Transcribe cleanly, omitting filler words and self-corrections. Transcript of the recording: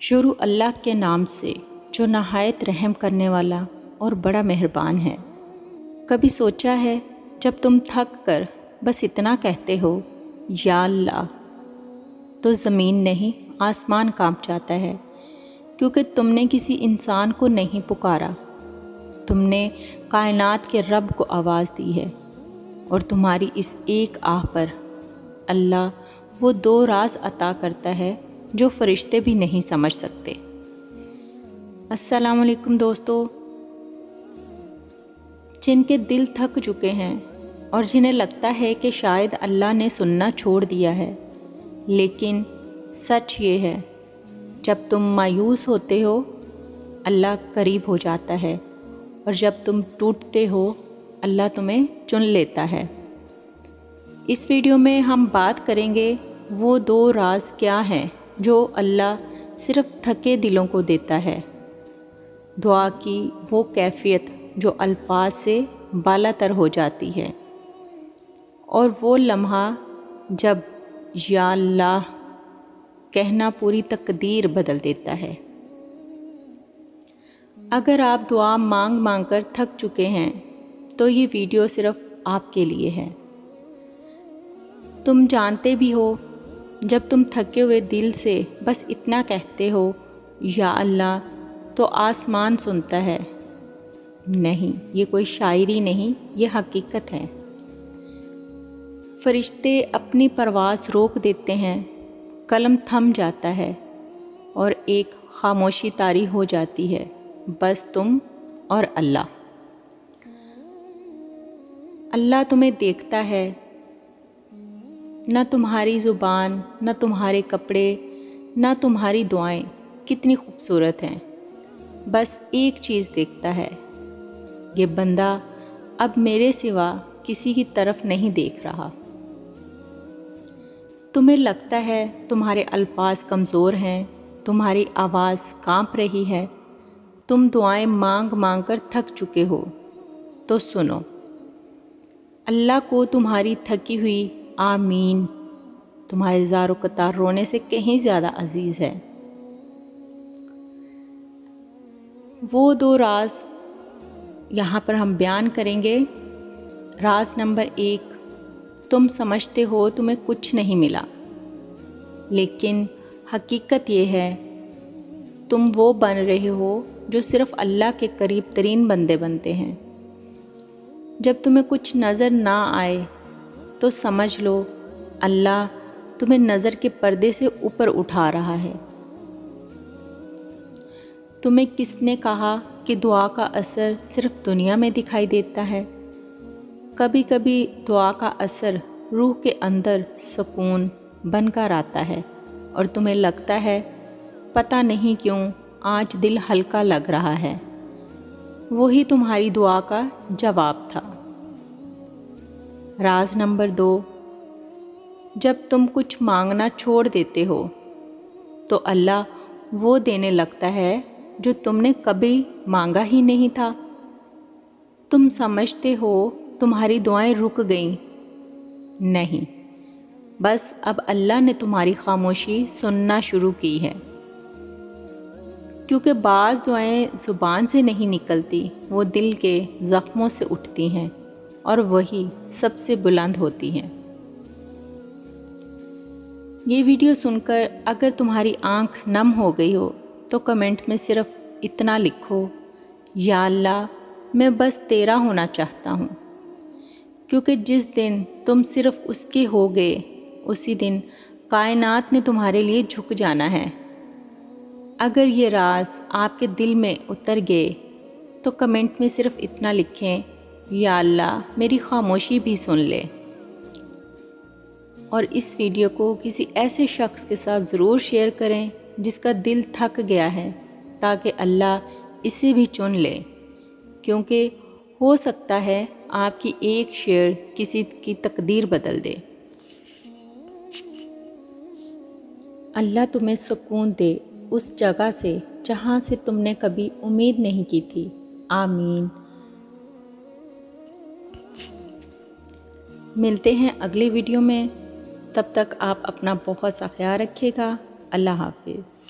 شروع اللہ کے نام سے جو نہایت رحم کرنے والا اور بڑا مہربان ہے۔ کبھی سوچا ہے جب تم تھک کر بس اتنا کہتے ہو یا اللہ تو زمین نہیں آسمان کانپ جاتا ہے، کیونکہ تم نے کسی انسان کو نہیں پکارا، تم نے کائنات کے رب کو آواز دی ہے، اور تمہاری اس ایک آہ پر اللہ وہ 2 راز عطا کرتا ہے جو فرشتے بھی نہیں سمجھ سکتے۔ السلام علیکم دوستو، جن کے دل تھک چکے ہیں اور جنہیں لگتا ہے کہ شاید اللہ نے سننا چھوڑ دیا ہے، لیکن سچ یہ ہے جب تم مایوس ہوتے ہو اللہ قریب ہو جاتا ہے، اور جب تم ٹوٹتے ہو اللہ تمہیں چن لیتا ہے۔ اس ویڈیو میں ہم بات کریں گے وہ 2 راز کیا ہیں جو اللہ صرف تھکے دلوں کو دیتا ہے، دعا کی وہ کیفیت جو الفاظ سے بالا تر ہو جاتی ہے، اور وہ لمحہ جب یا اللہ کہنا پوری تقدیر بدل دیتا ہے۔ اگر آپ دعا مانگ مانگ کر تھک چکے ہیں تو یہ ویڈیو صرف آپ کے لیے ہے۔ تم جانتے بھی ہو جب تم تھکے ہوئے دل سے بس اتنا کہتے ہو یا اللہ تو آسمان سنتا ہے۔ نہیں، یہ کوئی شاعری نہیں، یہ حقیقت ہے۔ فرشتے اپنی پرواز روک دیتے ہیں، قلم تھم جاتا ہے اور ایک خاموشی طاری ہو جاتی ہے، بس تم اور اللہ۔ اللہ تمہیں دیکھتا ہے، نہ تمہاری زبان، نہ تمہارے کپڑے، نہ تمہاری دعائیں کتنی خوبصورت ہیں، بس ایک چیز دیکھتا ہے، یہ بندہ اب میرے سوا کسی کی طرف نہیں دیکھ رہا۔ تمہیں لگتا ہے تمہارے الفاظ کمزور ہیں، تمہاری آواز کانپ رہی ہے، تم دعائیں مانگ مانگ کر تھک چکے ہو، تو سنو، اللہ کو تمہاری تھکی ہوئی آمین تمہارے زار و قطار رونے سے کہیں زیادہ عزیز ہے۔ وہ 2 راز یہاں پر ہم بیان کریں گے۔ راز نمبر 1، تم سمجھتے ہو تمہیں کچھ نہیں ملا، لیکن حقیقت یہ ہے تم وہ بن رہے ہو جو صرف اللہ کے قریب ترین بندے بنتے ہیں۔ جب تمہیں کچھ نظر نہ آئے تو سمجھ لو اللہ تمہیں نظر کے پردے سے اوپر اٹھا رہا ہے۔ تمہیں کس نے کہا کہ دعا کا اثر صرف دنیا میں دکھائی دیتا ہے؟ کبھی کبھی دعا کا اثر روح کے اندر سکون بن کر آتا ہے، اور تمہیں لگتا ہے پتہ نہیں کیوں آج دل ہلکا لگ رہا ہے۔ وہی تمہاری دعا کا جواب تھا۔ راز نمبر 2، جب تم کچھ مانگنا چھوڑ دیتے ہو تو اللہ وہ دینے لگتا ہے جو تم نے کبھی مانگا ہی نہیں تھا۔ تم سمجھتے ہو تمہاری دعائیں رک گئیں، نہیں، بس اب اللہ نے تمہاری خاموشی سننا شروع کی ہے، کیونکہ بعض دعائیں زبان سے نہیں نکلتی، وہ دل کے زخموں سے اٹھتی ہیں، اور وہی سب سے بلند ہوتی ہیں۔ یہ ویڈیو سن کر اگر تمہاری آنکھ نم ہو گئی ہو تو کمنٹ میں صرف اتنا لکھو، یا اللہ میں بس تیرا ہونا چاہتا ہوں، کیونکہ جس دن تم صرف اس کے ہو گئے اسی دن کائنات نے تمہارے لیے جھک جانا ہے۔ اگر یہ راز آپ کے دل میں اتر گئے تو کمنٹ میں صرف اتنا لکھیں، یا اللہ میری خاموشی بھی سن لے، اور اس ویڈیو کو کسی ایسے شخص کے ساتھ ضرور شیئر کریں جس کا دل تھک گیا ہے، تاکہ اللہ اسے بھی چن لے، کیونکہ ہو سکتا ہے آپ کی ایک شیئر کسی کی تقدیر بدل دے۔ اللہ تمہیں سکون دے اس جگہ سے جہاں سے تم نے کبھی امید نہیں کی تھی۔ آمین۔ ملتے ہیں اگلی ویڈیو میں، تب تک آپ اپنا بہت سا خیال رکھیے گا۔ اللہ حافظ۔